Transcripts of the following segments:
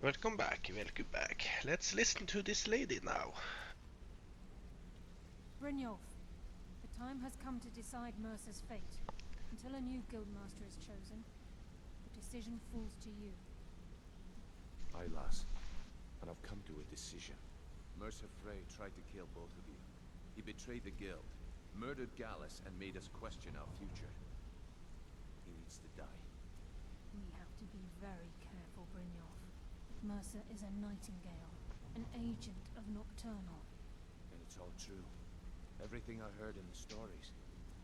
Welcome back, welcome back. Let's listen to this lady now. Brynjolf, the time has come to decide Mercer's fate. Until a new guildmaster is chosen, the decision falls to you. Aye, lass. And I've come to a decision. Mercer Frey tried to kill both of you. He betrayed the guild, murdered Gallus, and made us question our future. He needs to die. We have to be very careful, Brynjolf. Mercer is a nightingale, an agent of Nocturnal. And it's all true. Everything I heard in the stories.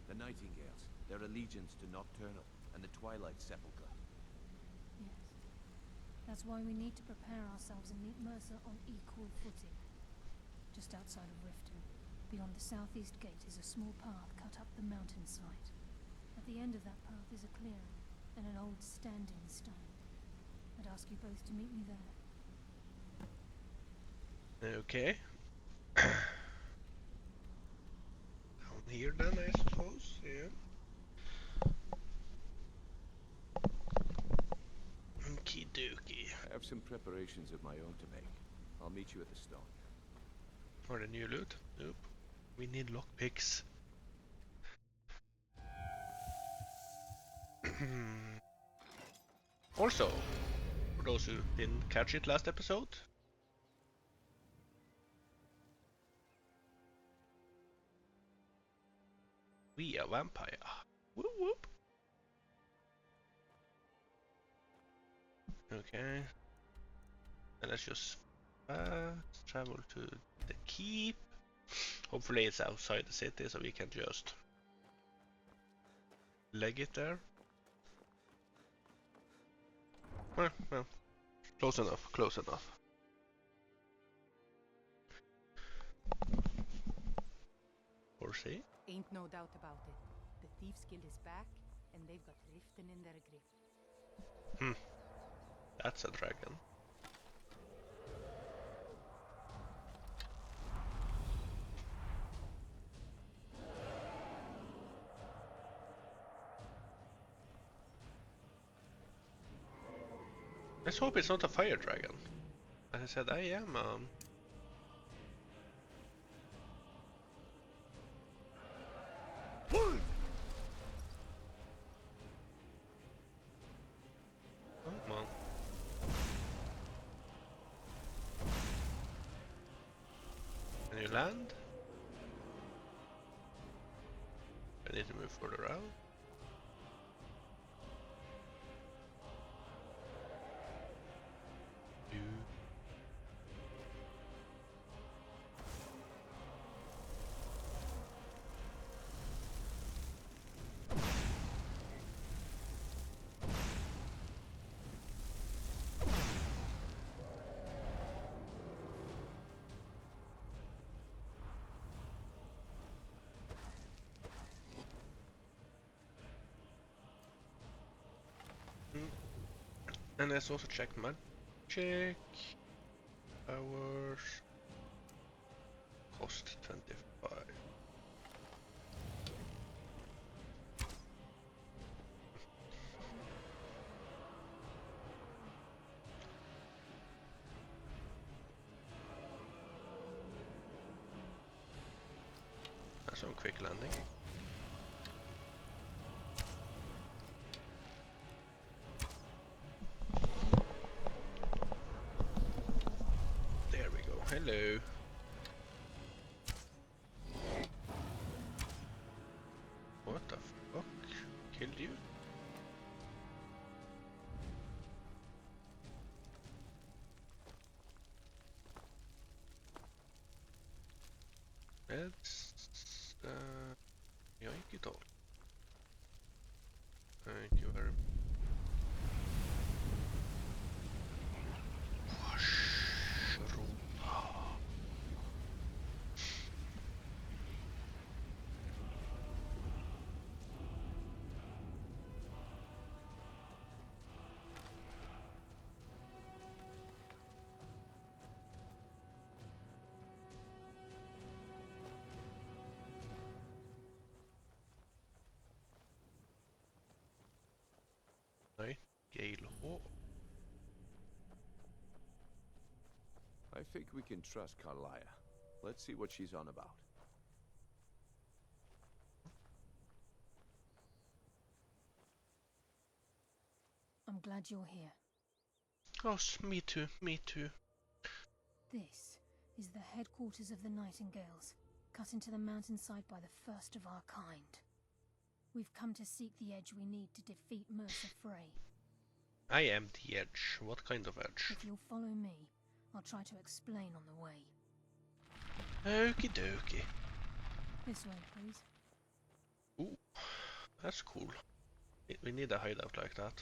The Nightingales, their allegiance to Nocturnal, and the Twilight Sepulchre. Yes. That's why we need to prepare ourselves and meet Mercer on equal footing. Just outside of Riften, beyond the southeast gate, is a small path cut up the mountainside. At the end of that path is a clearing, and an old standing stone. I'd ask you both to meet me there. Okay. Down here then, I suppose, yeah. Okie dokie. I have some preparations of my own to make. I'll meet you at the stone. For the new loot? Nope. We need lockpicks. Also, for those who didn't catch it last episode, we are vampire. Whoop whoop. Okay. And let's just travel to the keep. Hopefully it's outside the city so we can just leg it there. Well, close enough, close enough. Or see? Ain't no doubt about it. The Thieves Guild is back, and they've got Riften in their grip. That's a dragon. Let's hope it's not a fire dragon. As I said, I am come on. Can you land? I need to move further out. And let's also check magic. Hours. Cost 25. That's some quick landing. There we go. Hello. What the fuck? Killed you? Let's yoink it all. Thank you very much. Nej, Gale H. think we can trust Carlia. Let's see what she's on about. I'm glad you're here. Oh, me too, me too. This is the headquarters of the Nightingales, cut into the mountainside by the first of our kind. We've come to seek the edge we need to defeat Mercer Frey. I am the edge. What kind of edge? If you'll follow me, I'll try to explain on the way. Okie dokie. This way, please. Ooh, that's cool. We need a hideout like that.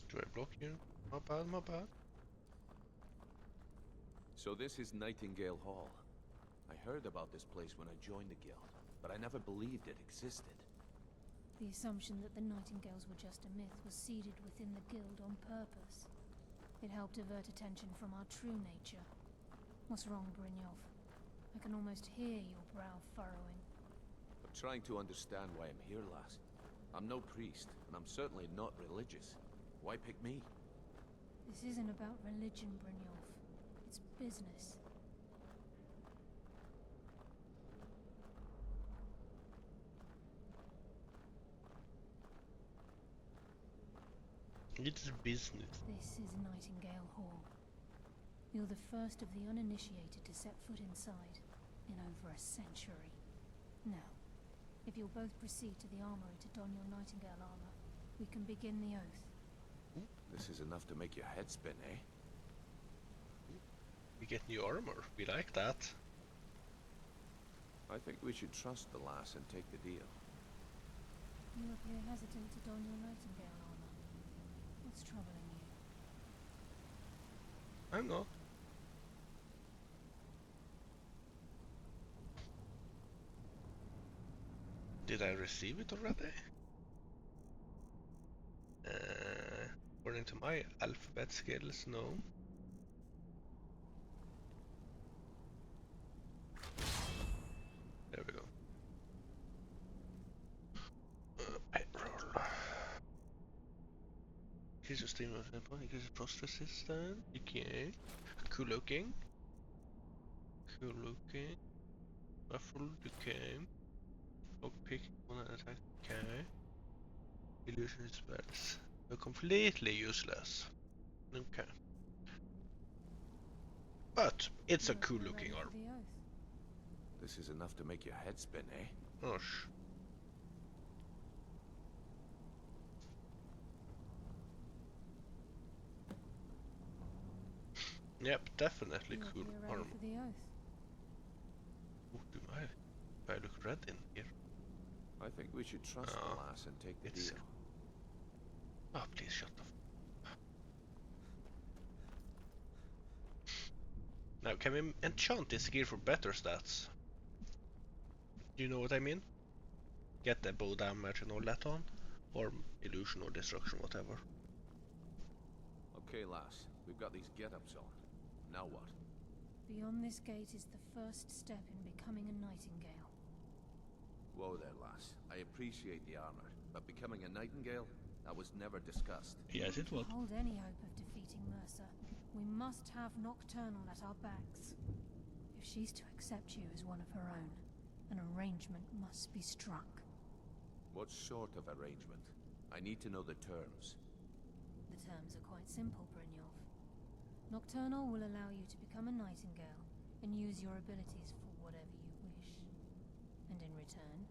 Do I block you? My bad, my bad. So this is Nightingale Hall. I heard about this place when I joined the guild, but I never believed it existed. The assumption that the Nightingales were just a myth was seeded within the guild on purpose. It helped divert attention from our true nature. What's wrong, Brynjolf? I can almost hear your brow furrowing. I'm trying to understand why I'm here, lass. I'm no priest, and I'm certainly not religious. Why pick me? This isn't about religion, Brynjolf. It's business. It's business. This is Nightingale Hall. You're the first of the uninitiated to set foot inside in over a century. Now, if you'll both proceed to the armory to don your Nightingale armor, we can begin the oath. This is enough to make your head spin, eh? We get new armor. We like that. I think we should trust the lass and take the deal. You appear hesitant to don your Nightingale armor. What's troubling you? I'm not. Did I receive it already? According to my alphabet skills, no. There we go. Roll. Increase steam of weapon, increase frost resistance. Okay. Cool looking. Cool looking. Ruffled, okay. Lockpick, one attack, okay. Illusion spells. They're completely useless. Okay. But it's a cool looking arm. This is enough to make your head spin, eh? Gosh. Yep, definitely cool arm. For the oath. Ooh, do I look red in here? I think we should trust the lass and take the deal. Oh, please shut the Now, can we enchant this gear for better stats? Do you know what I mean? Get the bow damage and all that on? Or illusion or destruction, whatever. Okay, lass. We've got these get-ups on. Now what? Beyond this gate is the first step in becoming a Nightingale. Whoa there, lass. I appreciate the armor, but becoming a Nightingale? That was never discussed. Yes, it was. Hold any hope of defeating Mercer. We must have Nocturnal at our backs. If she's to accept you as one of her own, an arrangement must be struck. What sort of arrangement? I need to know the terms. The terms are quite simple, Brynjolf. Nocturnal will allow you to become a Nightingale and use your abilities for whatever you wish. And in return,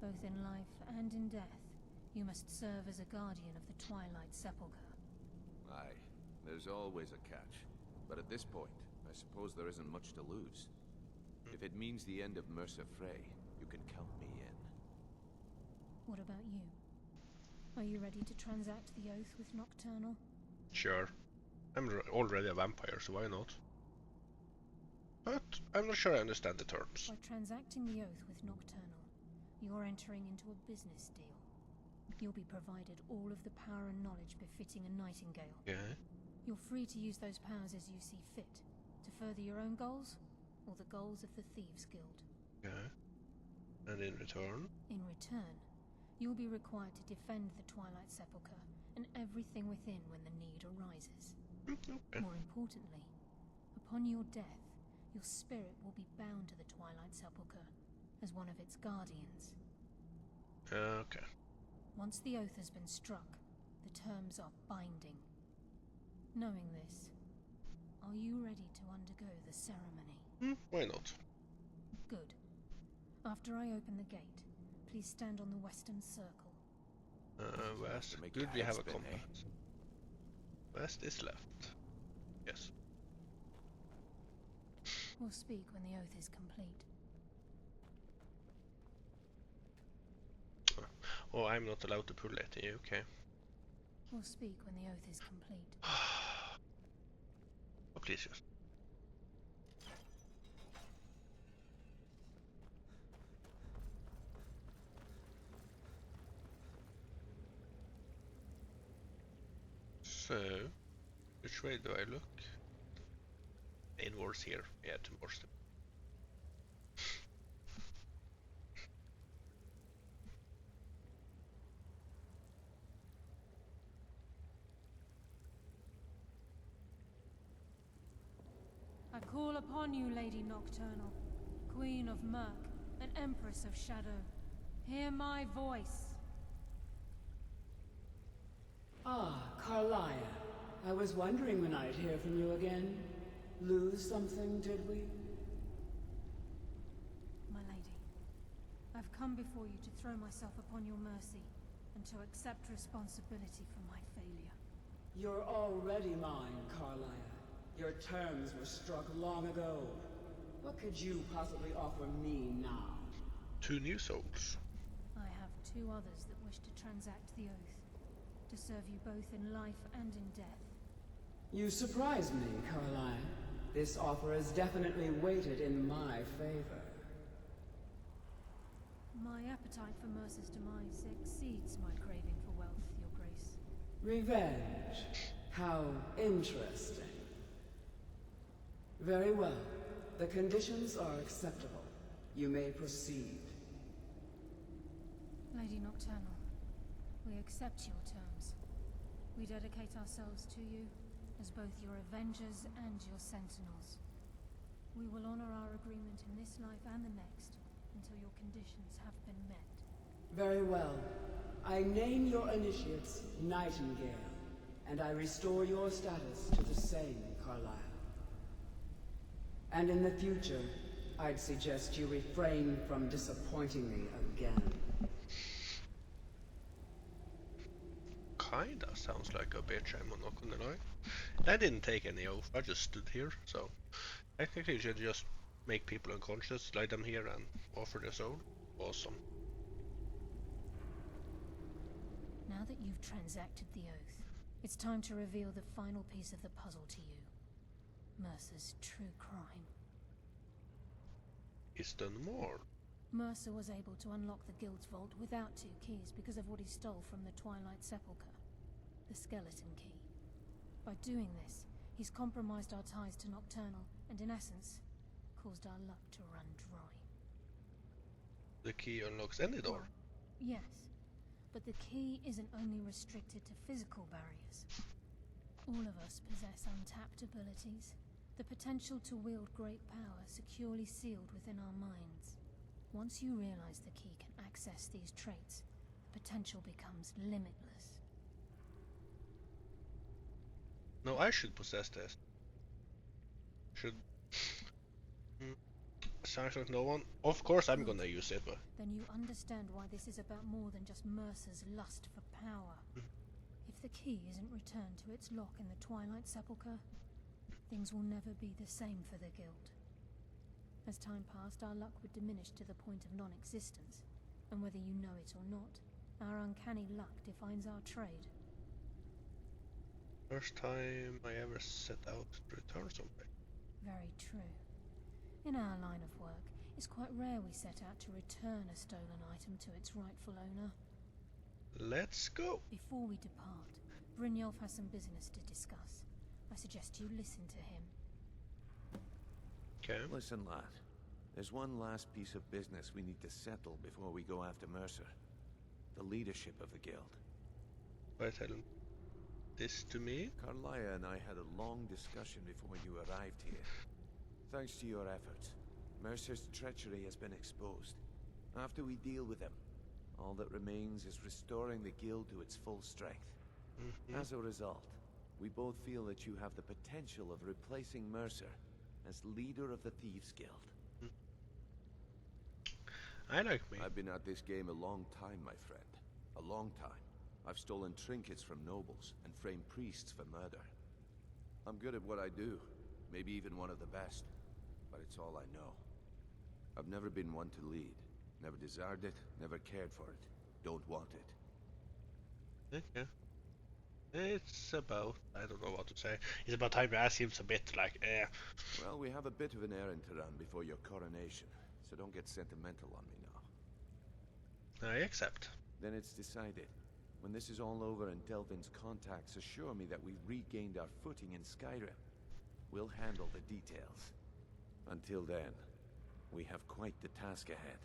both in life and in death, you must serve as a guardian of the Twilight Sepulchre. Aye, there's always a catch. But at this point, I suppose there isn't much to lose. If it means the end of Mercer Frey, you can count me in. What about you? Are you ready to transact the oath with Nocturnal? Sure. I'm already a vampire, so why not? But I'm not sure I understand the terms. By transacting the oath with Nocturnal, you're entering into a business deal. You'll be provided all of the power and knowledge befitting a Nightingale. Yeah. You're free to use those powers as you see fit, to further your own goals, or the goals of the Thieves Guild. Okay. And in return? In return, you'll be required to defend the Twilight Sepulchre and everything within when the need arises. Okay. More importantly, upon your death, your spirit will be bound to the Twilight Sepulchre as one of its guardians. Okay. Once the oath has been struck, the terms are binding. Knowing this, are you ready to undergo the ceremony? Why not? Good. After I open the gate, please stand on the western circle. West. To make Good, your we head have a spin, compass. West is left. Yes. We'll speak when the oath is complete. Oh, I'm not allowed to pull it. Okay. We'll speak when the oath is complete. Oh, please, yes. So, which way do I look? Inwards here. Yeah, towards them. I call upon you, Lady Nocturnal, Queen of Murk and Empress of Shadow. Hear my voice. Ah, Carlia. I was wondering when I'd hear from you again. Lose something, did we? My lady, I've come before you to throw myself upon your mercy and to accept responsibility for my failure. You're already mine, Carlia. Your terms were struck long ago. What could you possibly offer me now? 2 new souls. I have 2 others that wish to transact the oath, to serve you both in life and in death. You surprise me, Carlia. This offer is definitely weighted in my favor. My appetite for Mercer's demise exceeds my craving for wealth, Your Grace. Revenge. How interesting. Very well. The conditions are acceptable. You may proceed. Lady Nocturnal, we accept your terms. We dedicate ourselves to you as both your avengers and your sentinels. We will honor our agreement in this life and the next until your conditions have been met. Very well. I name your initiates Nightingale, and I restore your status to the same, Carlisle. And in the future, I'd suggest you refrain from disappointing me again. Kinda sounds like a bitch, I'm not gonna lie. I didn't take any oath, I just stood here, so technically you should just make people unconscious, lie them here and offer their soul. Awesome. Now that you've transacted the oath, it's time to reveal the final piece of the puzzle to you. Mercer's true crime. He's done more. Mercer was able to unlock the Guild's vault without 2 keys because of what he stole from the Twilight Sepulchre, the skeleton key. By doing this, he's compromised our ties to Nocturnal and, in essence, caused our luck to run dry. The key unlocks any door. Yes, but the key isn't only restricted to physical barriers. All of us possess untapped abilities, the potential to wield great power securely sealed within our minds. Once you realize the key can access these traits, the potential becomes limitless. No, I should possess this. Should... Sounds like no one. Of course I'm gonna use it, but... Then you understand why this is about more than just Mercer's lust for power. If the key isn't returned to its lock in the Twilight Sepulchre, things will never be the same for the Guild. As time passed, our luck would diminish to the point of non-existence, and whether you know it or not, our uncanny luck defines our trade. First time I ever set out to return something. Very true. In our line of work, it's quite rare we set out to return a stolen item to its rightful owner. Let's go! Before we depart, Brynjolf has some business to discuss. I suggest you listen to him. Okay. Listen, lad. There's one last piece of business we need to settle before we go after Mercer. The leadership of the guild. Why tell this to me? Carlia and I had a long discussion before you arrived here. Thanks to your efforts, Mercer's treachery has been exposed. After we deal with him, all that remains is restoring the guild to its full strength. As a result, we both feel that you have the potential of replacing Mercer as leader of the Thieves Guild. I like me. I've been at this game a long time, my friend. A long time. I've stolen trinkets from nobles and framed priests for murder. I'm good at what I do, maybe even one of the best, but it's all I know. I've never been one to lead. Never desired it, never cared for it. Don't want it. Okay. It's about, I don't know what to say. It's about time you ask him a bit like, Well, we have a bit of an errand to run before your coronation, so don't get sentimental on me now. I accept. Then it's decided. When this is all over and Delvin's contacts assure me that we've regained our footing in Skyrim, we'll handle the details. Until then, we have quite the task ahead.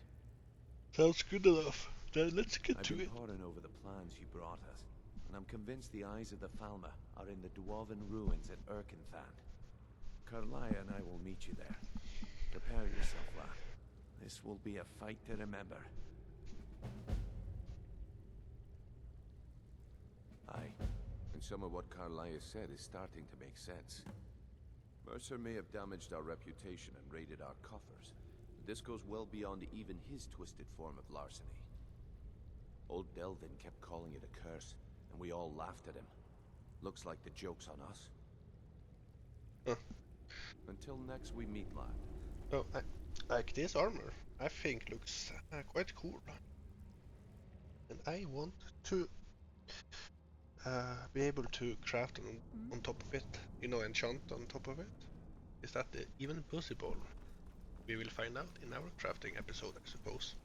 Sounds good enough. Then let's get I've to been it. poring over the plans you brought us, and I'm convinced the eyes of the Falmer are in the Dwarven ruins at Erkenthan. Carlia and I will meet you there. Prepare yourself, lad. This will be a fight to remember. Aye, and some of what Carlia said is starting to make sense. Mercer may have damaged our reputation and raided our coffers, but this goes well beyond even his twisted form of larceny. Old Delvin kept calling it a curse, and we all laughed at him. Looks like the joke's on us. Huh. Until next we meet, lad. Oh, I like this armor. I think looks quite cool. And I want to be able to craft on top of it. You know, enchant on top of it. Is that even possible? We will find out in our crafting episode, I suppose.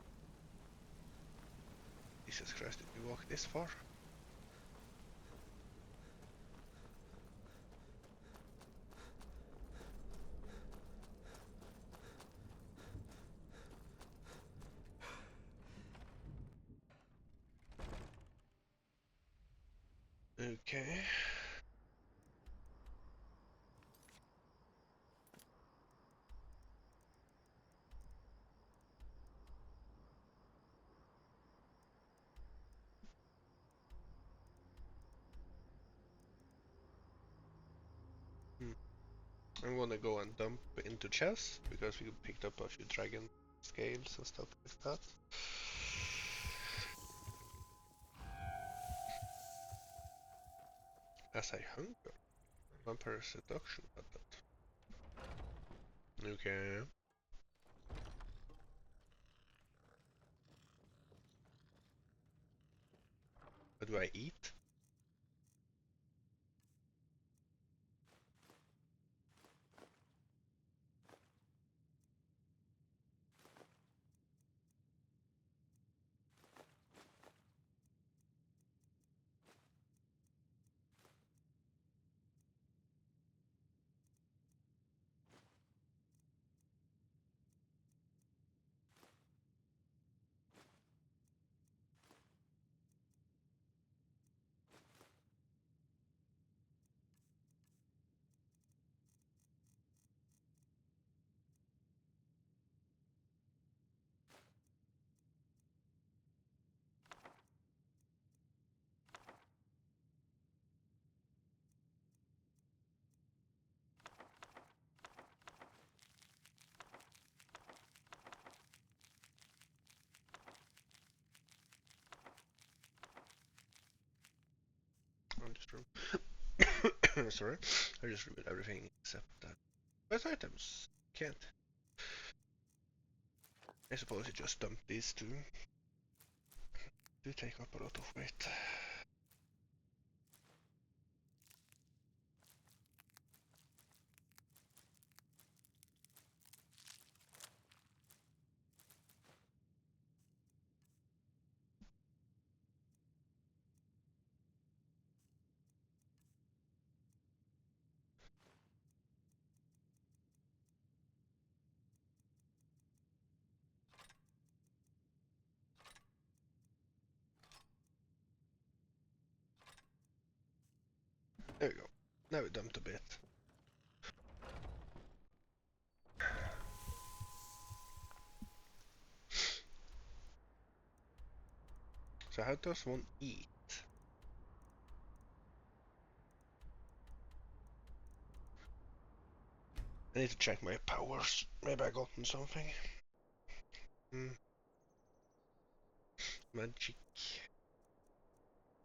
Jesus Christ, did we walk this far? Okay. I'm gonna go and dump into chess because we picked up a few dragon scales and stuff like that. As I hunger. Vampire seduction at that. Okay. What do I eat? I'm just sorry. I just removed everything except that. Best items. Can't. I suppose you just dump these two. Do take up a lot of weight. There we go. Now we dumped a bit. So how does one eat? I need to check my powers. Maybe I gotten something. Magic.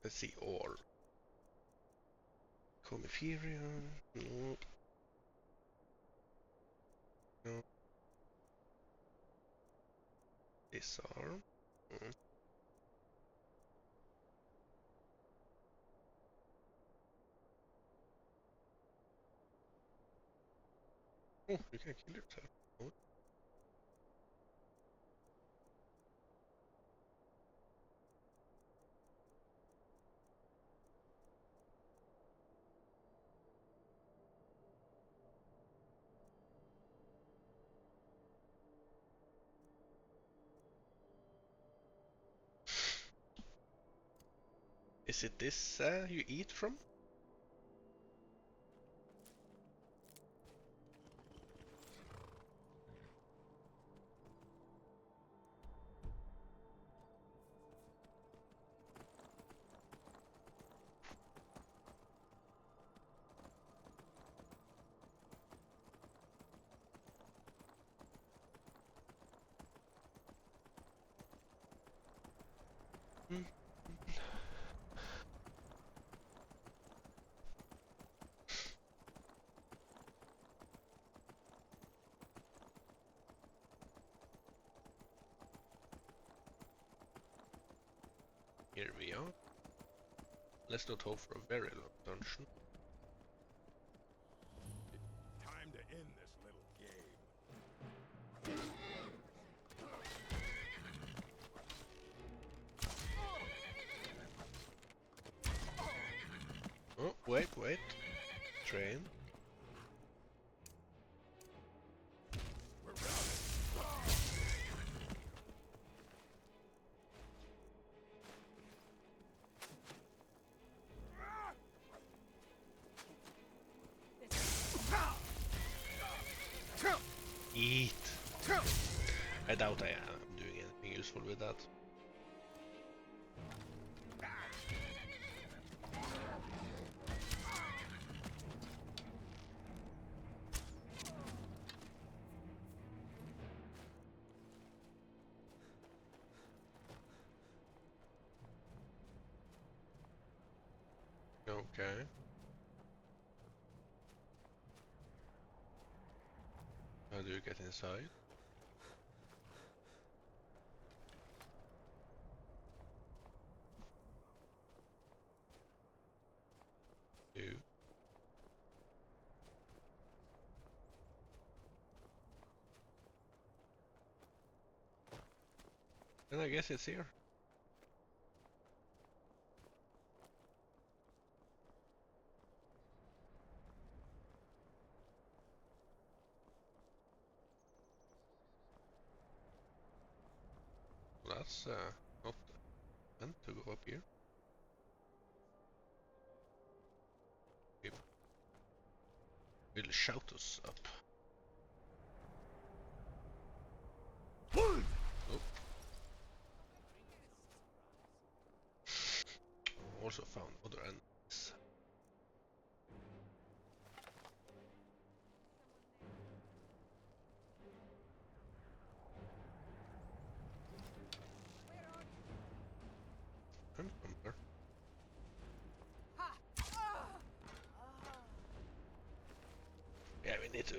Let's see, all. Comiferion. Nope. No. Disarm. Oh, you can kill yourself. Oh. Is it this you eat from? Here we are. Let's not hope for a very long dungeon. Time to end this little game. Oh, wait. Train. We're routed. Eat. I doubt I am doing anything useful with that. Okay. How do you get inside? You. And I guess it's here. That's not meant to go up here. It will shout us up. Oh. Also found other enemies. I'm somewhere. Yeah, we need to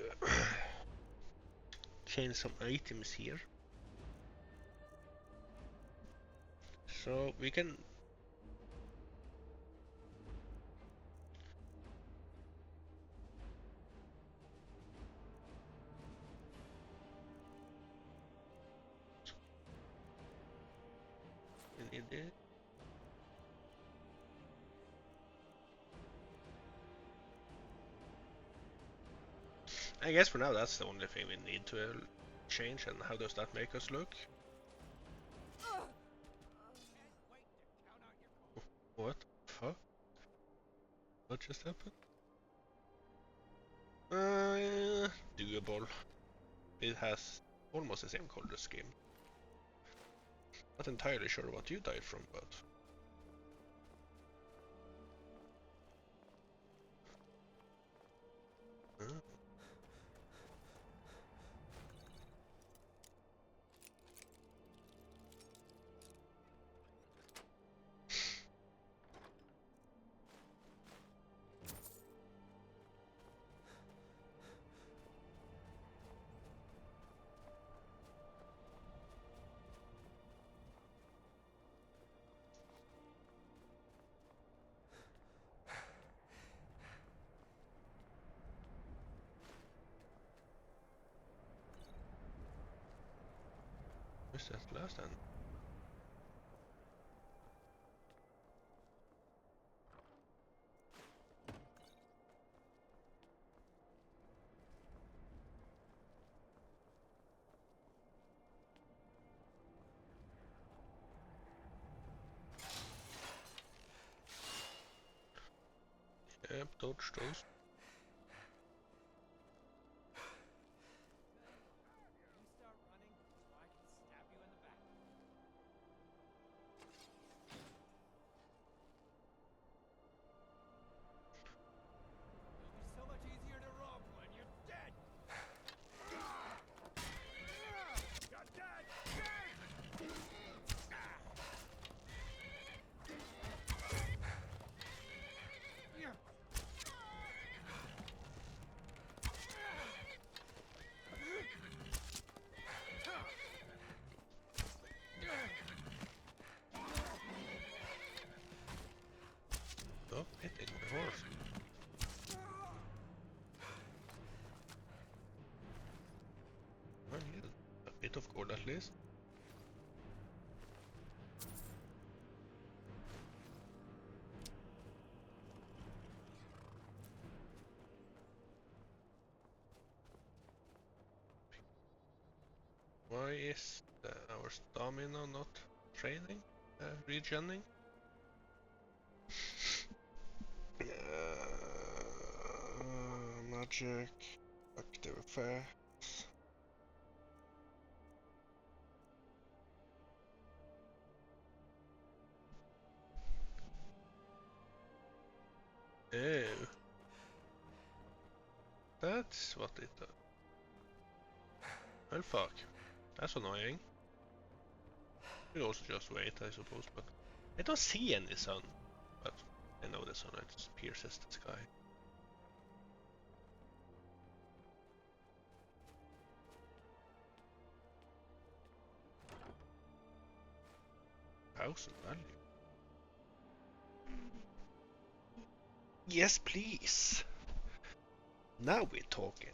change some items here. So we can we need it. I guess for now that's the only thing we need to change, and how does that make us look? What? Fuck? What just happened? Doable. It has almost the same color scheme. Not entirely sure what you died from, but... Where's that last end? Yep, dodge those. You start running, or I can stab you in the back. It'll be so much easier to rob when you're dead. You're dead! Stop hitting the horse. Well, yeah, a bit of gold at least. Why is our stamina not training? Regening? Magic, active effects. Ew. That's what it does. Well, fuck. That's annoying. Could also just wait, I suppose, but I don't see any sun. But I know the sunlight pierces the sky. House and value. Yes, please. Now we're talking.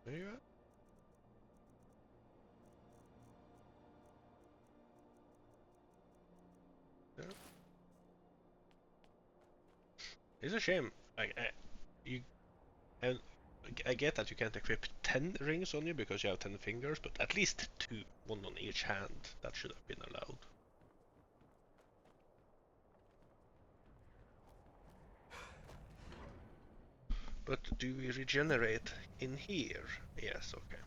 Where you at? Yeah. It's a shame. And I get that you can't equip 10 rings on you because you have 10 fingers, but at least 2, one on each hand. That should have been allowed. But do we regenerate in here? Yes, okay.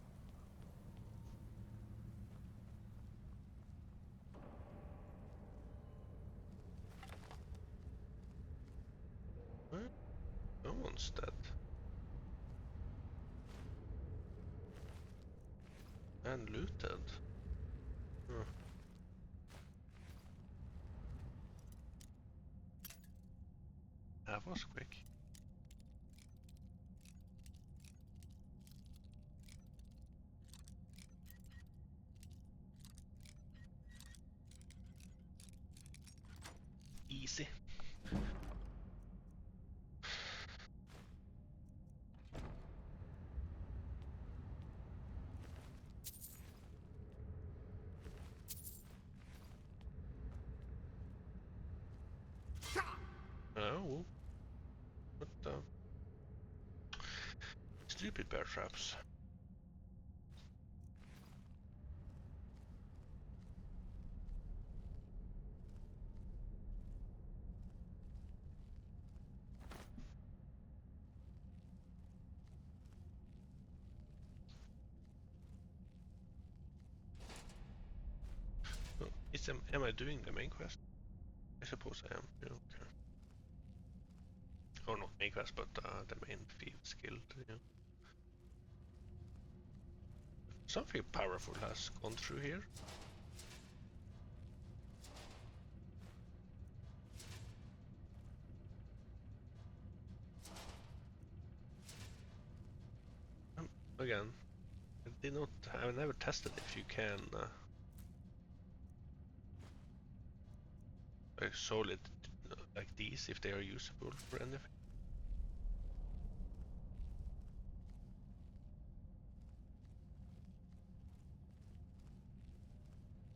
Well, no one's dead. And looted. Huh. That was quick. Easy. Oh, what the? Stupid bear traps. Oh, am I doing the main quest? I suppose I am. Yeah, okay. Oh, not main quest, but the main Thieves Guild. Yeah. Something powerful has gone through here. Again, I've never tested if you can like solid like these, if they are usable for anything.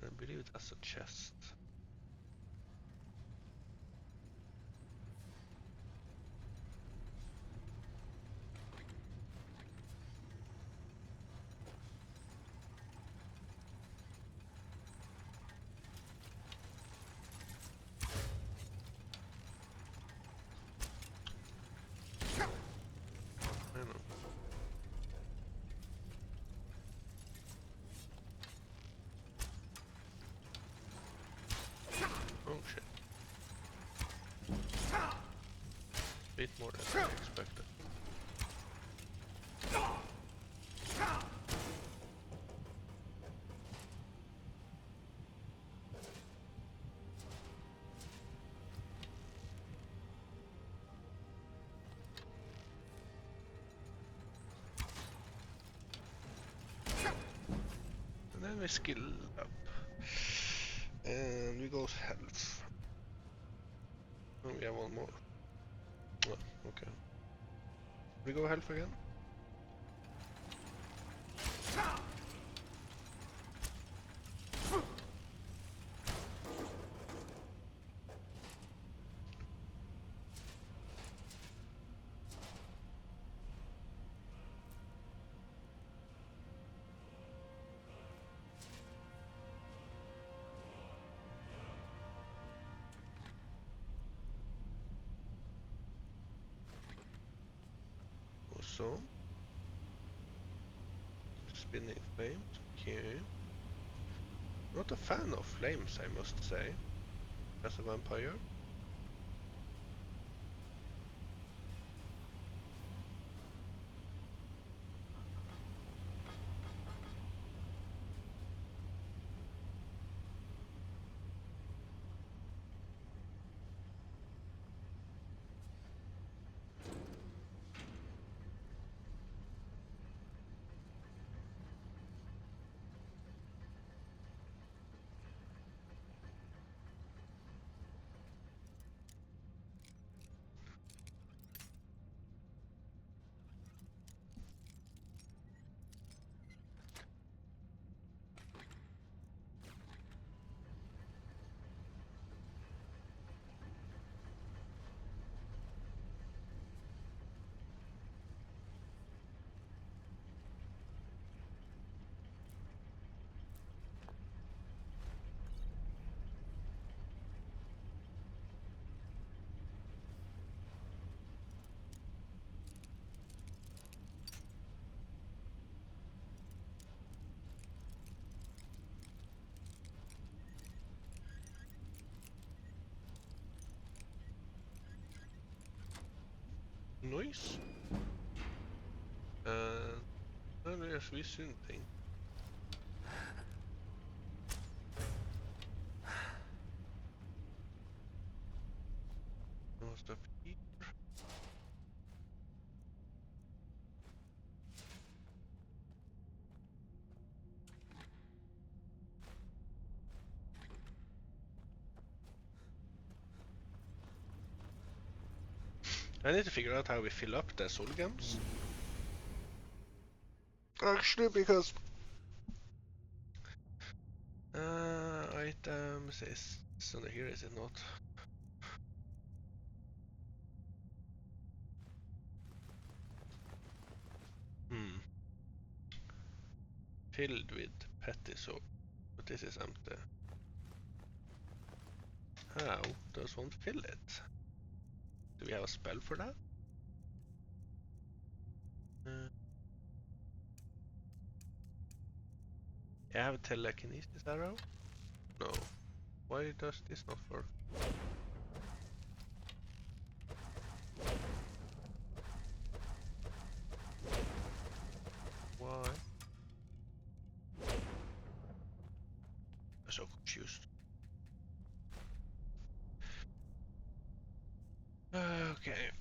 I believe that's a chest. I know. Oh shit. Bit more than I expected. And then we skill up. And we go health. Oh, we have one more. Oh, okay. We go health again. Also, spinning flames. Okay. Not a fan of flames, I must say, as a vampire. Nice. Well, yes, we soon think. No stuff here. I need to figure out how we fill up the soul gems. Actually, because items is under here, is it not? filled with petty soap, but this is empty. How does one fill it? Do we have a spell for that? I have a telekinesis arrow? No. Why does this not work? Why? I'm so confused. Okay.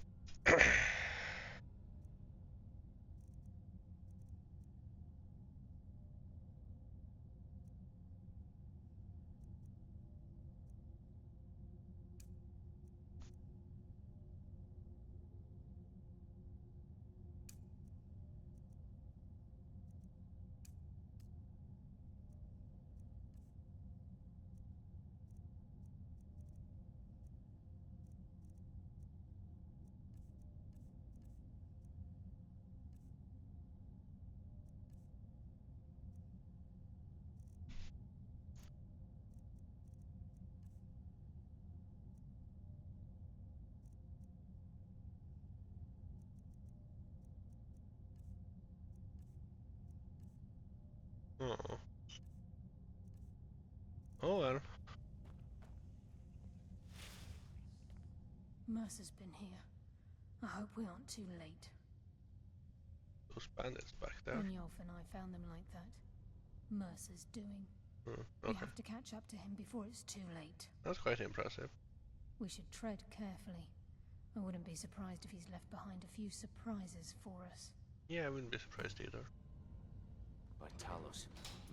Oh. Oh well. Mercer's been here. I hope we aren't too late. Those bandits back there. Brynjolf and I found them like that. Mercer's doing. We Okay. have to catch up to him before it's too late. That's quite impressive. We should tread carefully. I wouldn't be surprised if he's left behind a few surprises for us. Yeah, I wouldn't be surprised either. By Talos,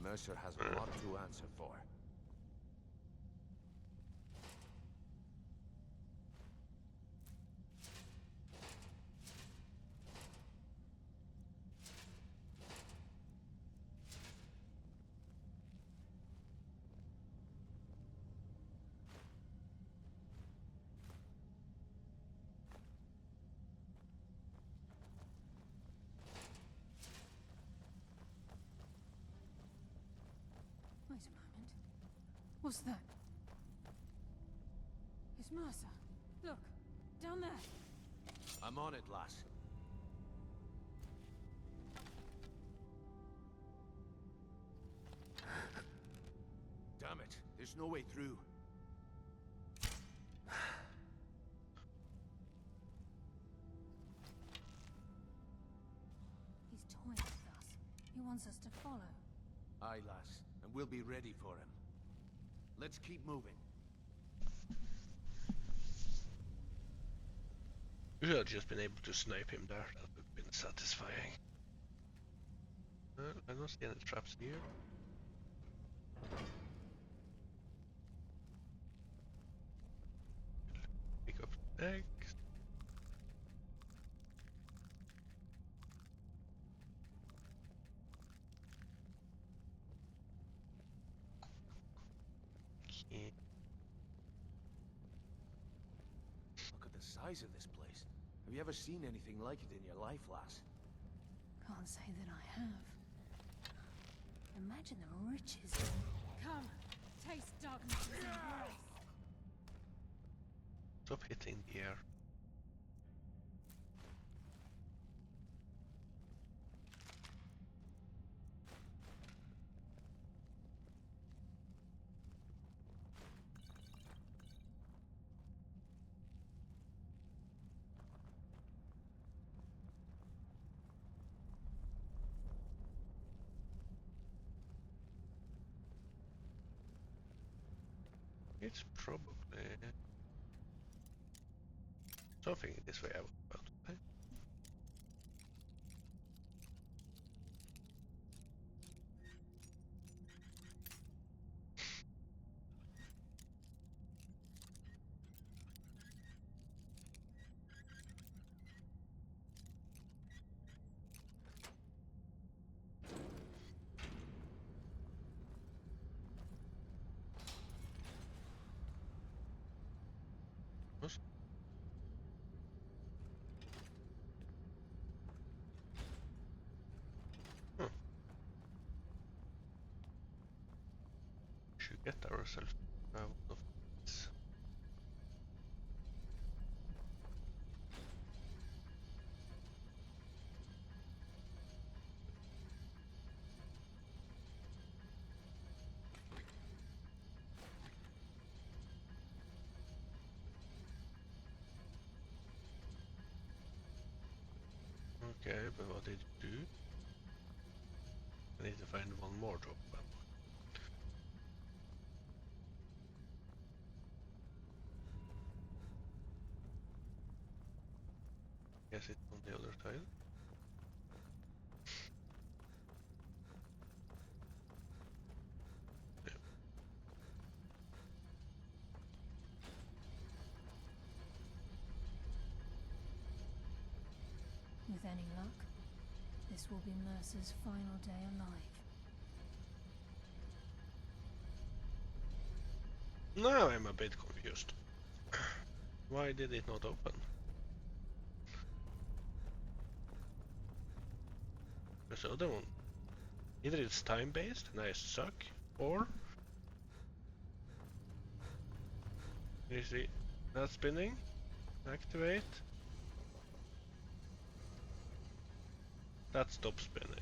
Mercer has a lot to answer for. Wait a moment. What's that? It's Mercer. Look, down there. I'm on it, lass. Damn it, there's no way through. He's toying with us. He wants us to follow. Aye, lass, and we'll be ready for him. Let's keep moving. We should have just been able to snipe him there. That would have been satisfying. I don't see any traps here. Pick up eggs. Okay. Look at the size of this place. Have you ever seen anything like it in your life, lass? Can't say that I have. Imagine the riches. Come, taste darkness's embrace. Stop hitting the air. It's probably something this way I was about to say. get ourselves out of this. Okay, but what did you do? I need to find one more drop. Guess it's on the other side. Yeah. With any luck, this will be Mercer's final day alive. Now I'm a bit confused. Why did it not open? There's the other one. Either it's time-based and I suck, or... You see that spinning? Activate. That stops spinning.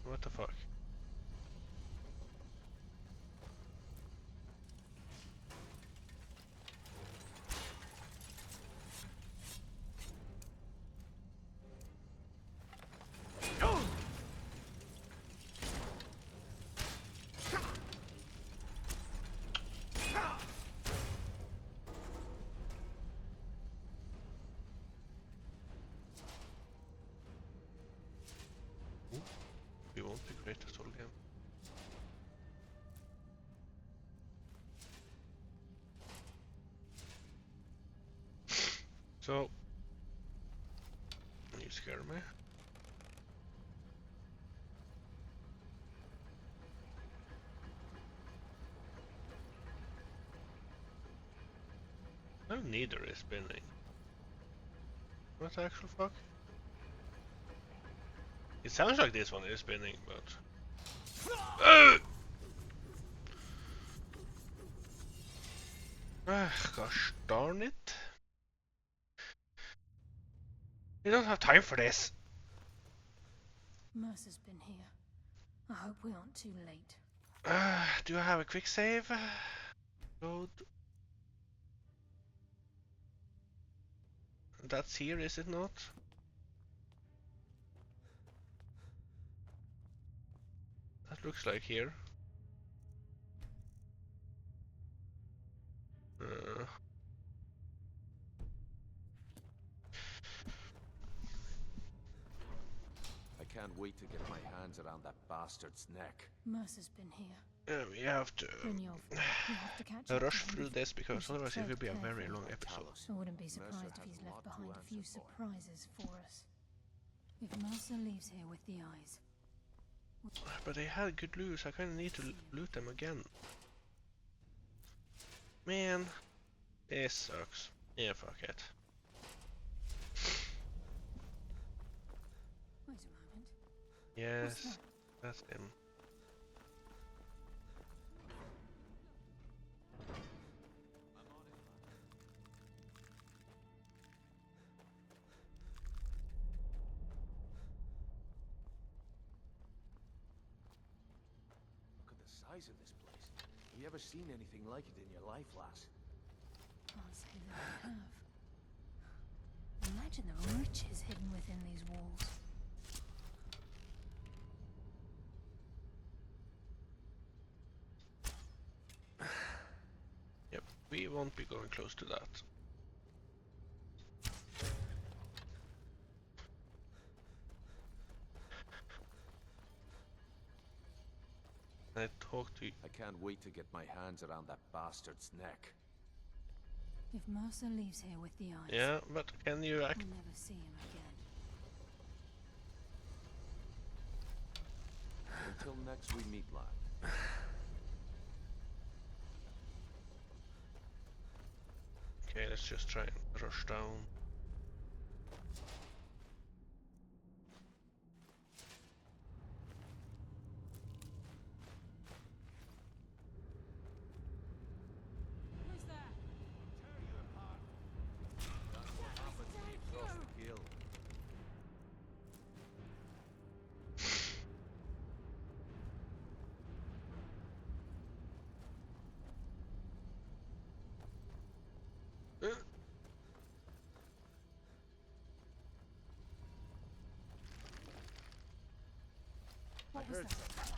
What the fuck? We won't be great at all game. So, you scare me. No, neither is spinning. What the actual fuck? It sounds like this one is spinning, but... Gosh darn it. We don't have time for this. Mercer's been here. I hope we aren't too late. Do I have a quick save? Load. That's here, is it not? That looks like here. I can't wait to get my hands around that bastard's neck. Mercer's been here. Yeah, we have to Brynjolf, we have to catch up rush with him through this because We should otherwise it tread will be a very carefully. long episode. I wouldn't be surprised Mercer if he's has a left lot to behind a few answer for. surprises for us. If Mercer leaves here with the eyes, But they had good loot, I kinda need to loot them again. Man, this sucks. Yeah, fuck it. wait a moment. Yes, that? that's him. Look at the size of this place. Have you ever seen anything like it in your life, lass? Can't say that I have. Imagine the riches hidden within these walls. Yep, we won't be going close to that. I talked to you. I can't wait to get my hands around that bastard's neck. If Mercer leaves here with the eyes, Yeah, but can you act? we'll never see him again. Until next we meet, lad. Okay, let's just try and rush down. heard that? something.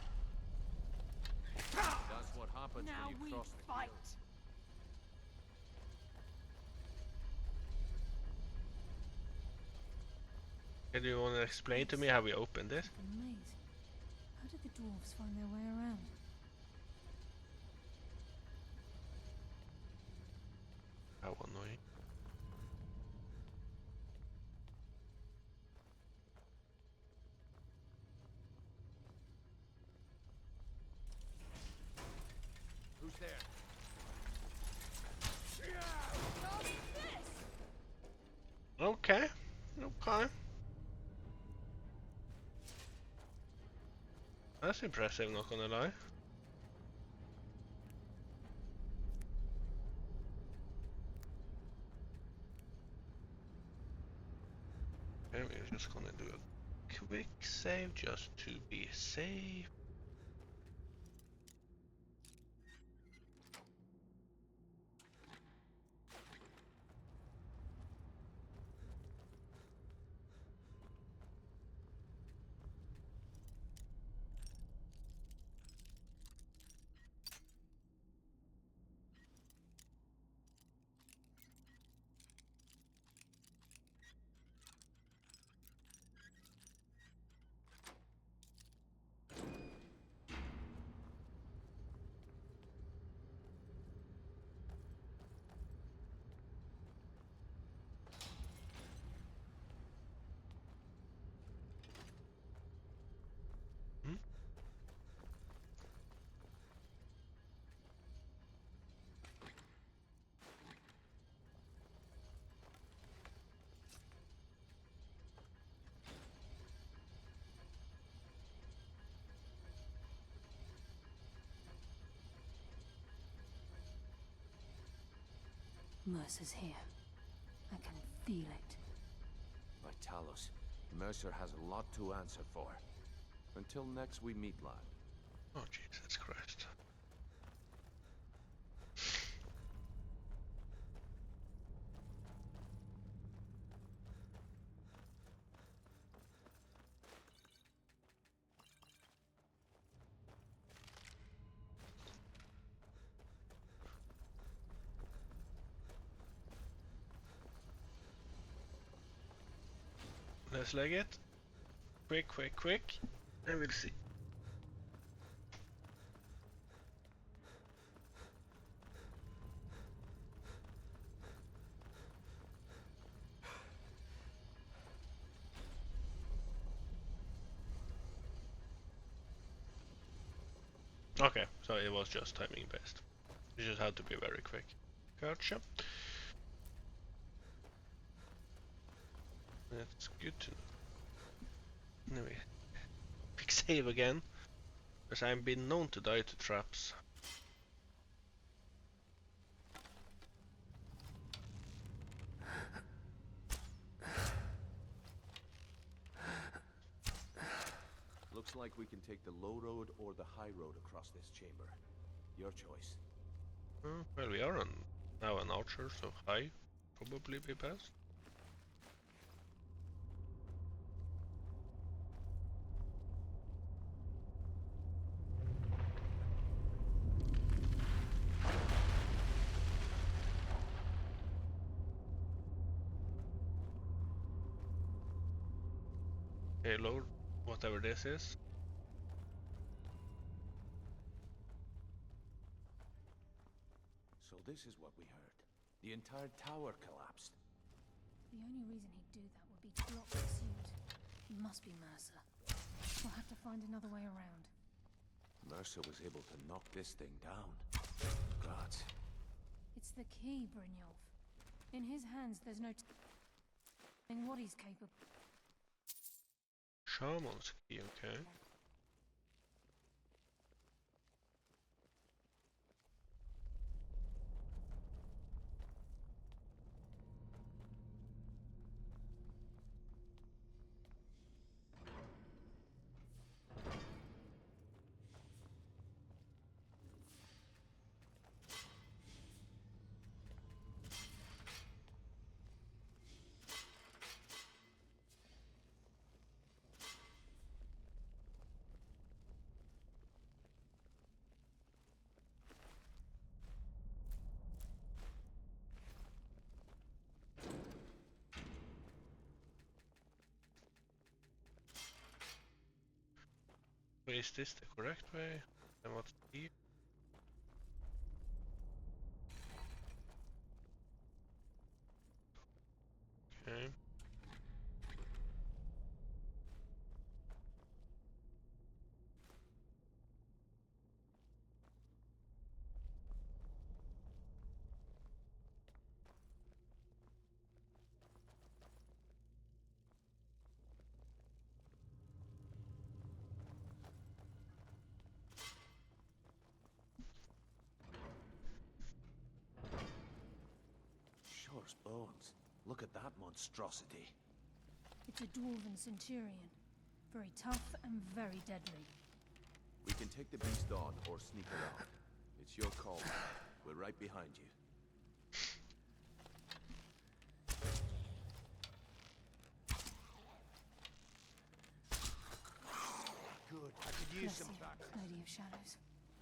That's what happens Now when we you cross the fight. guild. Do you want to explain to me how we open this? Like a maze. How did the dwarves find their way around? How annoying. Who's there? Okay. Okay. That's impressive, not gonna lie. Okay, we're just gonna do a quick save just to be safe. Mercer's here. I can feel it. By Talos, Mercer has a lot to answer for. Until next we meet, lad. Oh, Jesus Christ. Let's leg it. Quick, quick, quick. And we'll see. Okay, so it was just timing based. You just had to be very quick. Gotcha. That's good to know. Anyway, quick save again, because I've been known to die to traps. Looks like we can take the low road or the high road across this chamber. Your choice. Well, we are now an archer, so high probably be best. Okay, load whatever this is. So this is what we heard. The entire tower collapsed. The only reason he'd do that would be to block pursuit. He must be Mercer. We'll have to find another way around. Mercer was able to knock this thing down. Gods. It's the key, Brynjolf. In his hands, there's no telling what he's capable. Shaman's key, okay. Is this the correct way? And what's here? Okay. Sure as bones. Look at that monstrosity. It's a dwarven centurion. Very tough and very deadly. We can take the beast on or sneak around. It's your call. We're right behind you. Good. I could use Bless some you, practice. Lady of Shadows.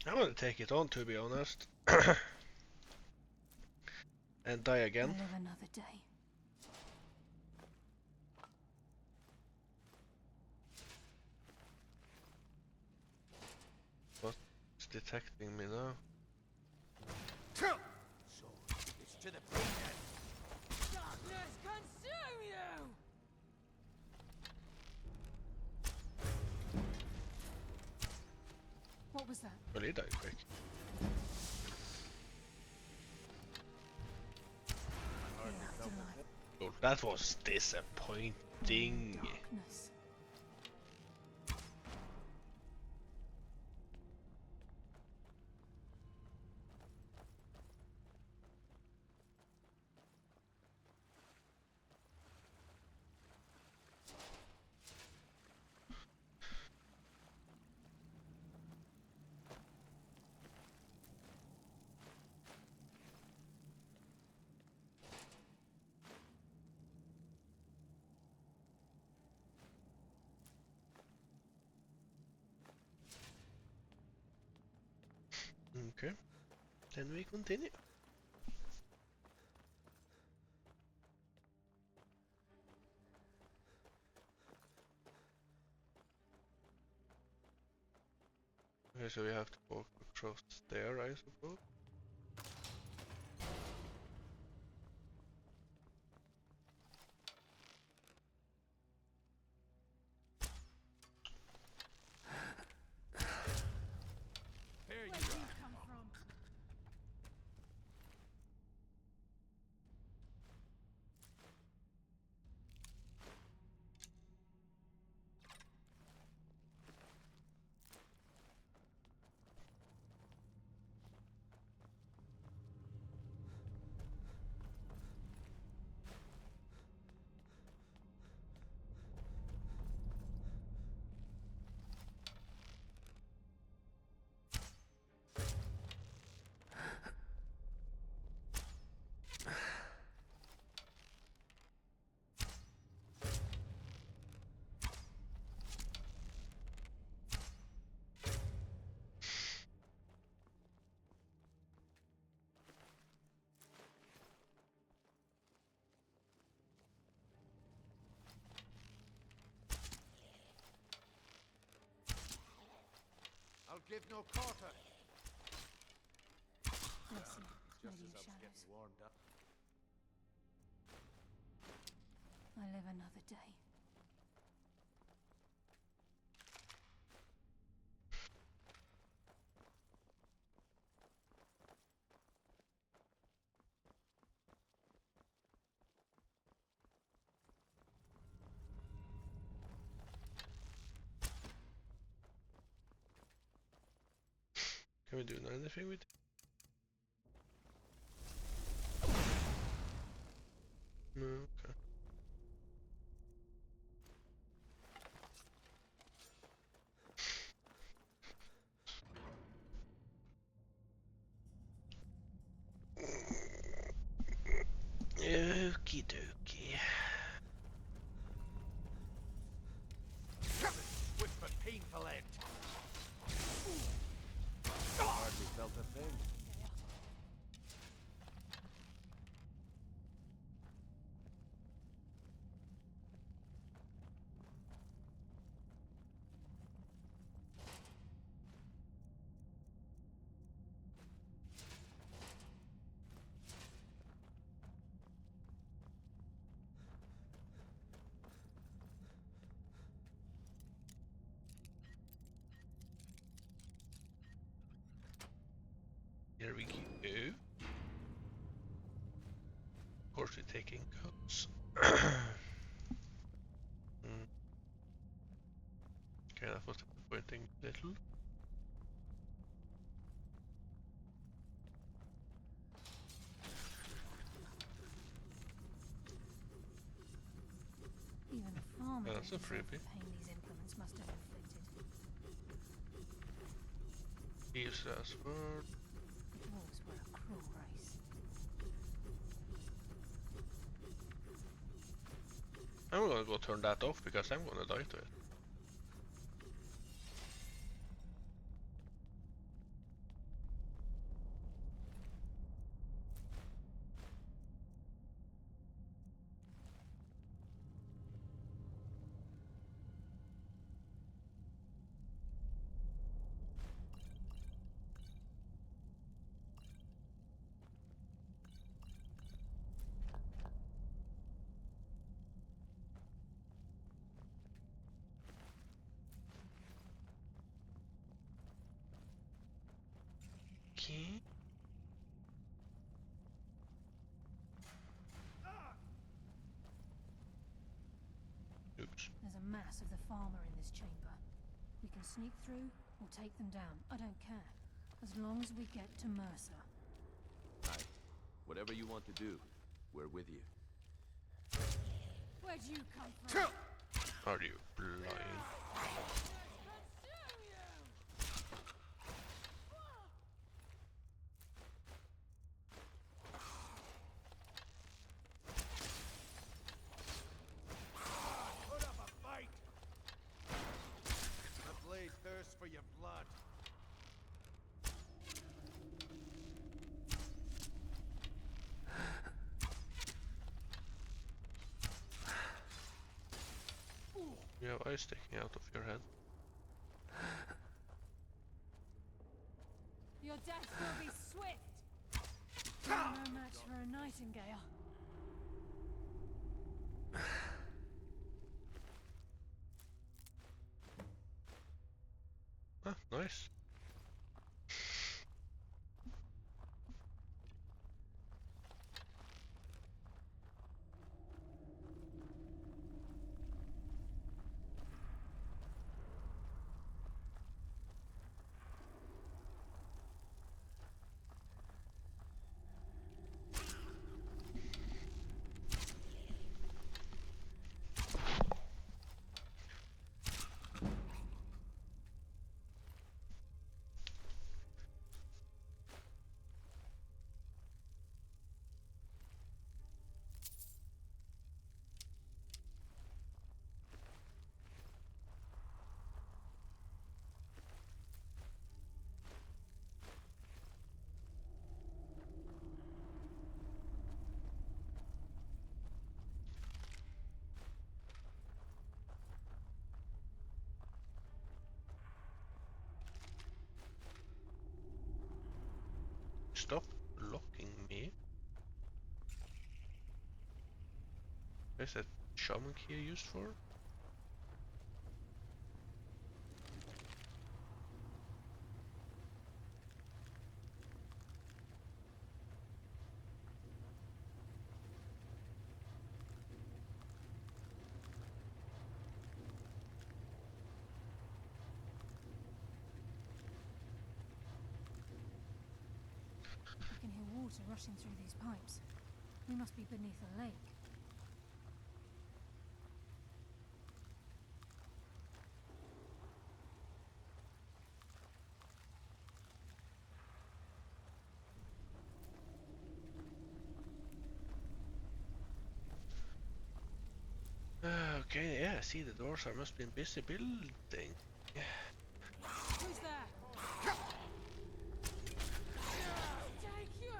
I want to take it on, to be honest. And die I'll again. live another day. What's detecting me now? So, it's to the point then. Darkness consume you! What was that? Well, he died quick. The afterlife. Oh, that was disappointing. Darkness. Okay, then we continue. Okay, so we have to walk across there, I suppose. Here you Where go. did you come from? I'll give no quarter. Bless you, Just Lady as of I was Shadows. getting warmed up. I live another day. Can we do anything with it? No, okay. Okie dokie. Swift but painful end. Hardly felt a thing. Here we go. Of course we're taking cuts. Okay, that was disappointing little. Even the farmer Yeah, that's a didn't deserve the freebie. pain these implements must have inflicted. Use as word. The dwarves were a cruel race. I'm gonna go turn that off because I'm gonna die to it. Okay. Oops. There's a mass of the farmer in this chamber. We can sneak through or take them down. I don't care. As long as we get to Mercer. Aye. Whatever you want to do, we're with you. Where'd you come from? Are you blind? Put up a fight! The blade thirsts for your blood. You have eyes sticking out of your head. Your death will be swift. You're no match for a nightingale. Ah, nice. Stop blocking me. What is that shaman key used for? I can hear water rushing through these pipes. We must be beneath a lake. Okay, yeah, see the doors. I must be busy building. Who's there? Take you!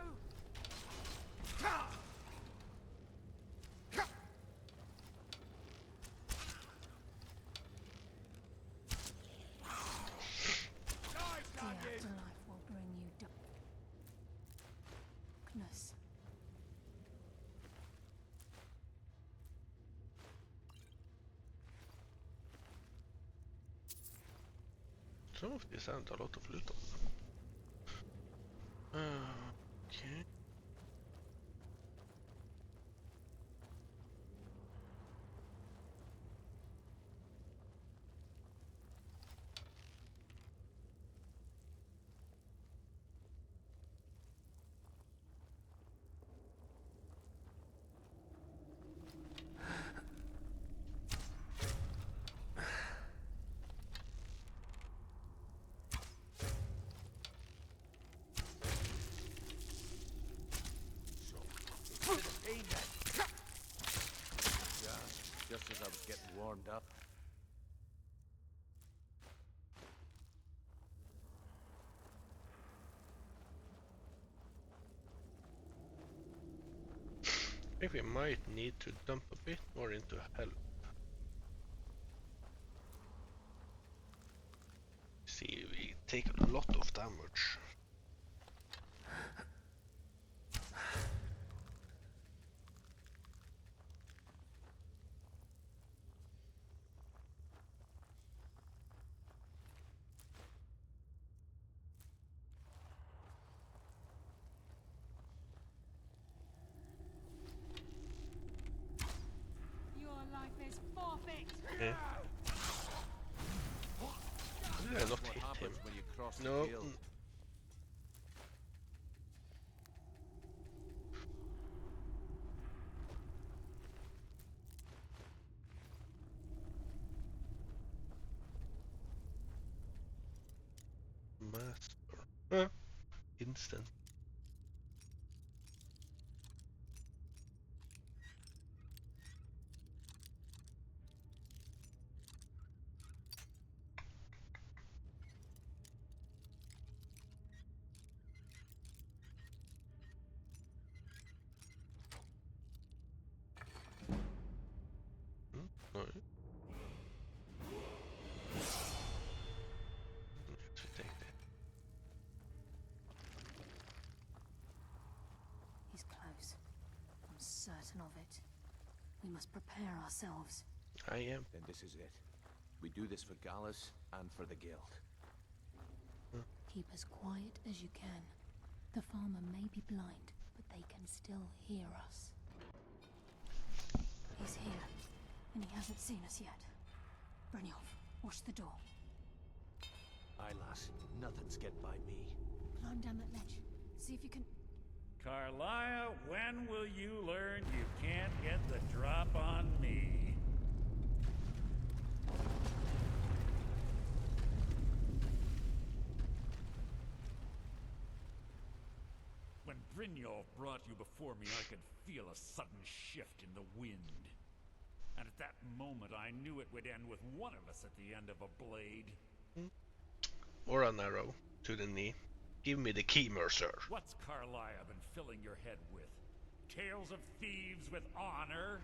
The afterlife will bring you darkness. Some of these sound a lot of loot on them. think we might need to dump a bit more into health. See, we take a lot of damage. Your life is forfeit. Okay. Did I not What hit him? happens when you cross the No. guild? Master. Huh? Instant. No. Should take that. He's close. I'm certain of it. We must prepare ourselves. I am. Then this is it. We do this for Gallus and for the guild. Keep as quiet as you can. The farmer may be blind, but they can still hear us. He's here, and he hasn't seen us yet. Brynjolf, watch the door. Aye, lass. Nothing's get by me. Climb down that ledge. See if you can... Carlia, when will you learn you can't get the drop on me? When Brynjolf brought you before me, I could feel a sudden shift in the wind. And at that moment, I knew it would end with one of us at the end of a blade. Or an arrow to the knee. Give me the key, Mercer. What's Carlia been filling your head with? Tales of thieves with honor?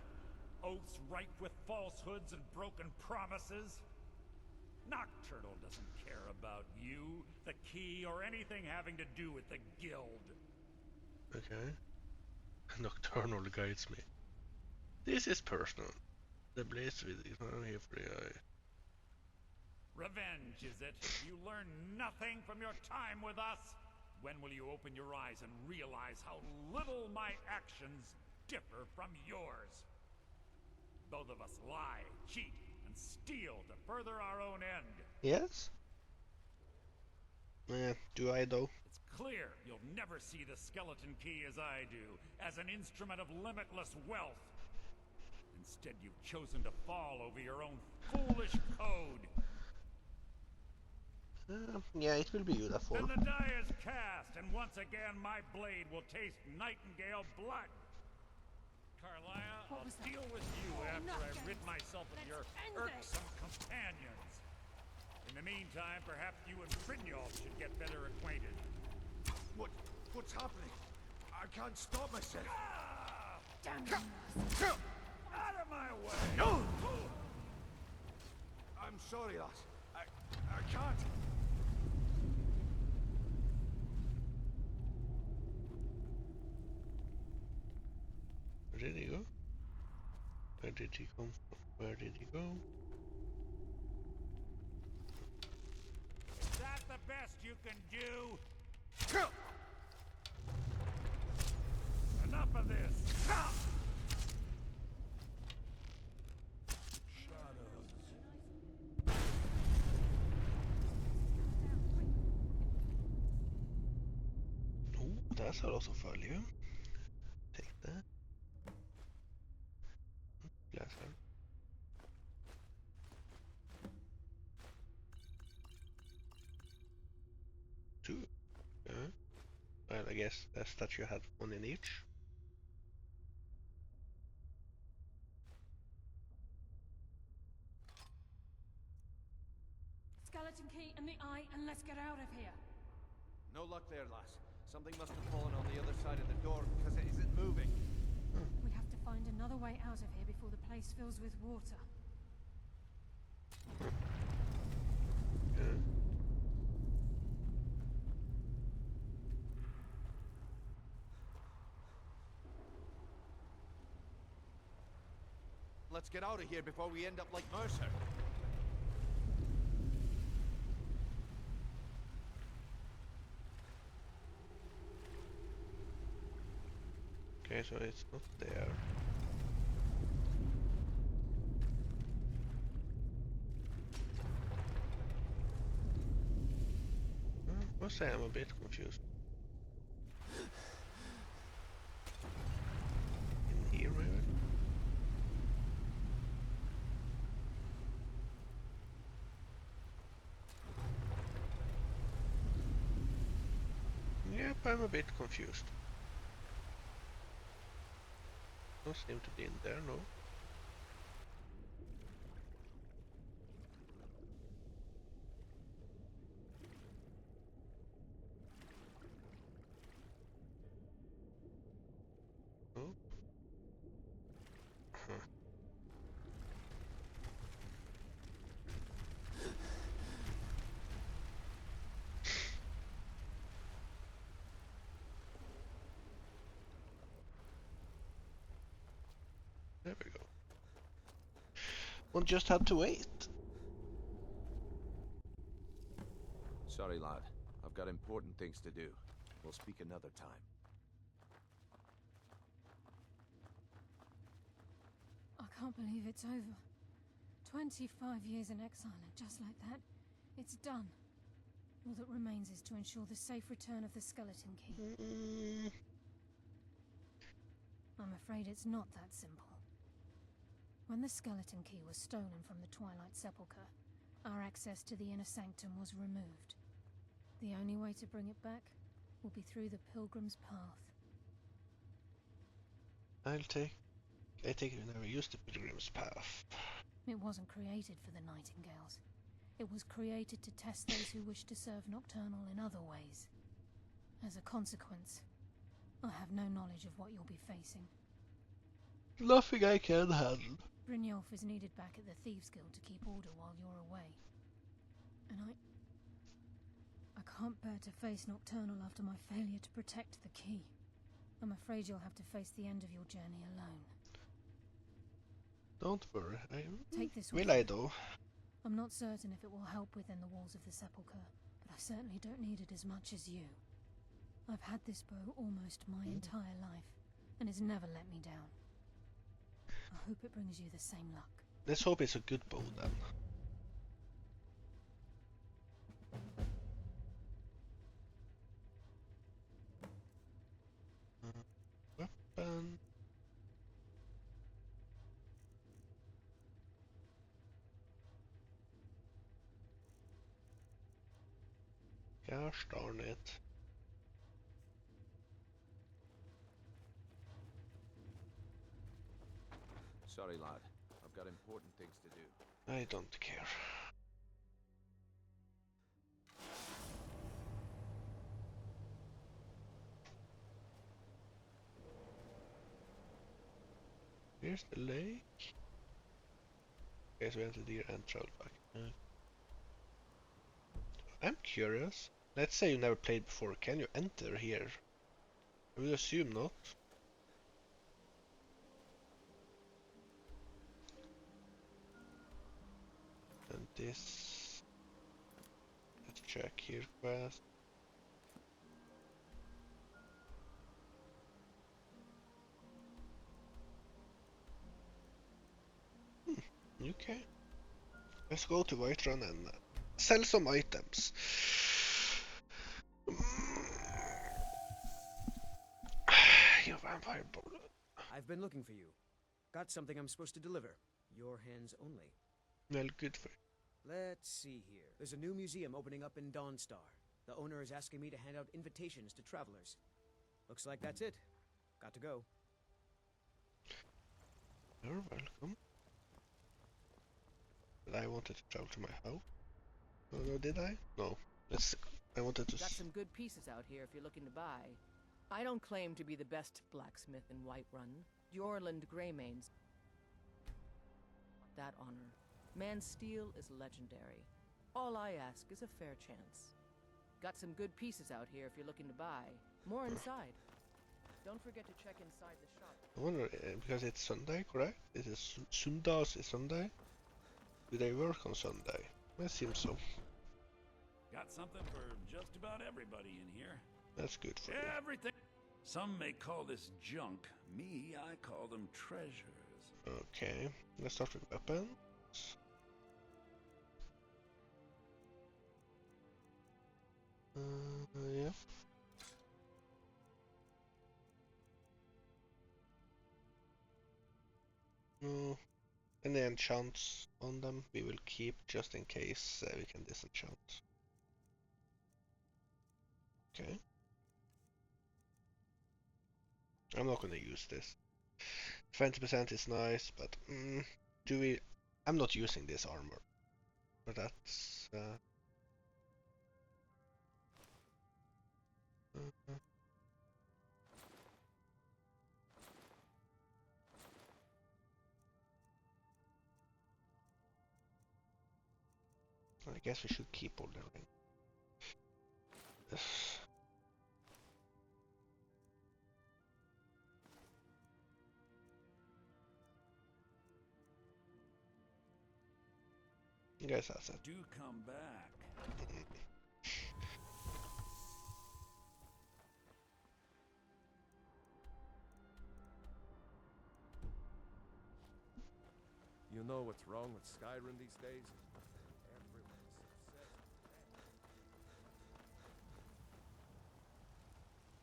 Oaths ripe with falsehoods and broken promises? Nocturnal doesn't care about you, the key, or anything having to do with the guild. Okay. Nocturnal guides me. This is personal. The blaze with it. I'm here for the eye. Revenge, is it? You learn nothing from your time with us? When will you open your eyes and realize how little my actions differ from yours? Both of us lie, cheat, and steal to further our own end. Yes? Do I though? It's clear you'll never see the skeleton key as I do, as an instrument of limitless wealth. Instead, you've chosen to fall over your own foolish code. Yeah, it will be beautiful. Then the die is cast, and once again my blade will taste nightingale blood. Carlia, What I'll was that? deal with you after I rid myself of your end irksome companions. In the meantime, perhaps you and Brynjolf should get better acquainted. What's happening? I can't stop myself. Damn Out of my way! No! I'm sorry, lass. I can't. Where did he go? Where did he come from? Where did he go? Is that the best you can do? Enough of this! Oh, that's a lot of value. Take that. Bless her. Two. Yeah. Well, I guess that statue had one in each. Skeleton key and the eye, and let's get out of here. No luck there, lass. Something must have fallen on the other side of the door because it isn't moving. We have to find another way out of here before the place fills with water. Yeah. Let's get out of here before we end up like Mercer. Okay, so it's not there. Must say I'm a bit confused. In here, maybe? Yep, I'm a bit confused. Don't seem to be in there, no. Oh. Huh. There we go. One just had to wait. Sorry, lad. I've got important things to do. We'll speak another time. I can't believe it's over. 25 years in exile, and just like that, it's done. All that remains is to ensure the safe return of the skeleton key. I'm afraid it's not that simple. When the skeleton key was stolen from the Twilight Sepulchre, our access to the inner sanctum was removed. The only way to bring it back will be through the Pilgrim's Path. I take it you never used the Pilgrim's Path. It wasn't created for the Nightingales. It was created to test those who wish to serve Nocturnal in other ways. As a consequence, I have no knowledge of what you'll be facing. Nothing I can handle. Brynjolf is needed back at the Thieves Guild to keep order while you're away. And I can't bear to face Nocturnal after my failure to protect the key. I'm afraid you'll have to face the end of your journey alone. Don't worry, Take this will with I you. though? I'm not certain if it will help within the walls of the Sepulchre, but I certainly don't need it as much as you. I've had this bow almost my entire life, and it's never let me down. I hope it brings you the same luck. Let's hope it's a good bow then. Weapon. Gosh darn it. Sorry, lad. I've got important things to do. I don't care. Here's the lake. Okay, so we have the deer and travel back. I'm curious. Let's say you never played before. Can you enter here? I would assume not. And this. Let's check here quest. Okay. Let's go to Whiterun and sell some items. You vampire bullet. I've been looking for you. Got something I'm supposed to deliver. Your hands only. Well, good for you. Let's see here. There's a new museum opening up in Dawnstar. The owner is asking me to hand out invitations to travelers. Looks like that's it. Got to go. You're welcome. But I wanted to travel to my house. No, did I? No. I wanted to. Got some good pieces out here if you're looking to buy. I don't claim to be the best blacksmith in Whiterun, Jorland Greymanes. That honor. Man's steel is legendary. All I ask is a fair chance. Got some good pieces out here if you're looking to buy. More inside. Don't forget to check inside the shop. I wonder, because it's Sunday, correct? It is Sundas is Sunday. Do they work on Sunday? It seems so. Got something for just about everybody in here. That's good for you. Everything. Some may call this junk. Me, I call them treasures. Okay, let's start with weapons. Yeah. No. Any enchants on them we will keep just in case we can disenchant. Okay. I'm not gonna use this. 20% is nice, but do we? I'm not using this armor, but that's. I guess we should keep all the ring. You guys have that. Do come back. You know what's wrong with Skyrim these days? Everyone's obsessed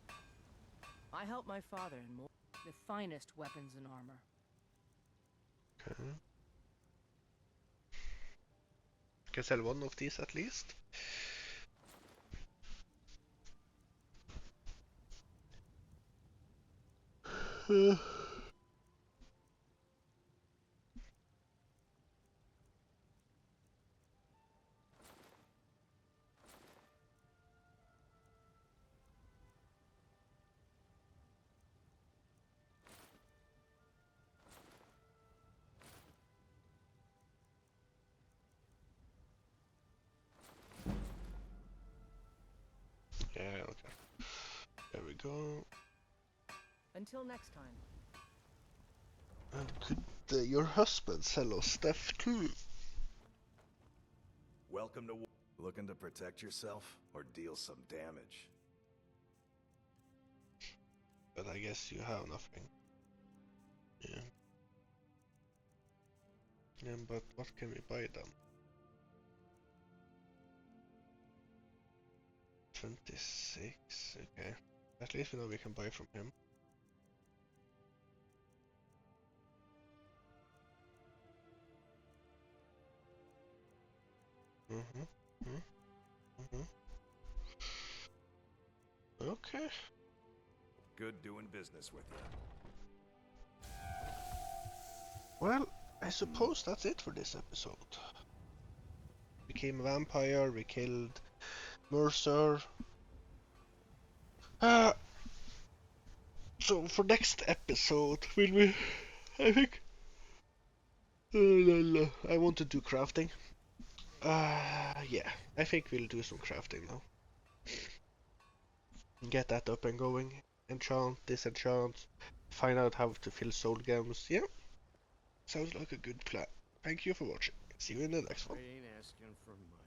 with I helped my father in more the finest weapons and armor. Okay. Can sell one of these at least. Yeah, okay. There we go. Until next time. And could your husband sell us stuff too? Welcome to war. Looking to protect yourself or deal some damage? But I guess you have nothing. Yeah. Yeah, but what can we buy then? 26, okay. At least we know we can buy from him. Okay. Good doing business with you. Well, I suppose that's it for this episode. Became a vampire, we killed Mercer. So for next episode, will we? I think. I want to do crafting. Yeah, I think we'll do some crafting now. Get that up and going. Enchant, disenchant, find out how to fill soul gems. Yeah, sounds like a good plan. Thank you for watching. See you in the next one. I ain't asking for much.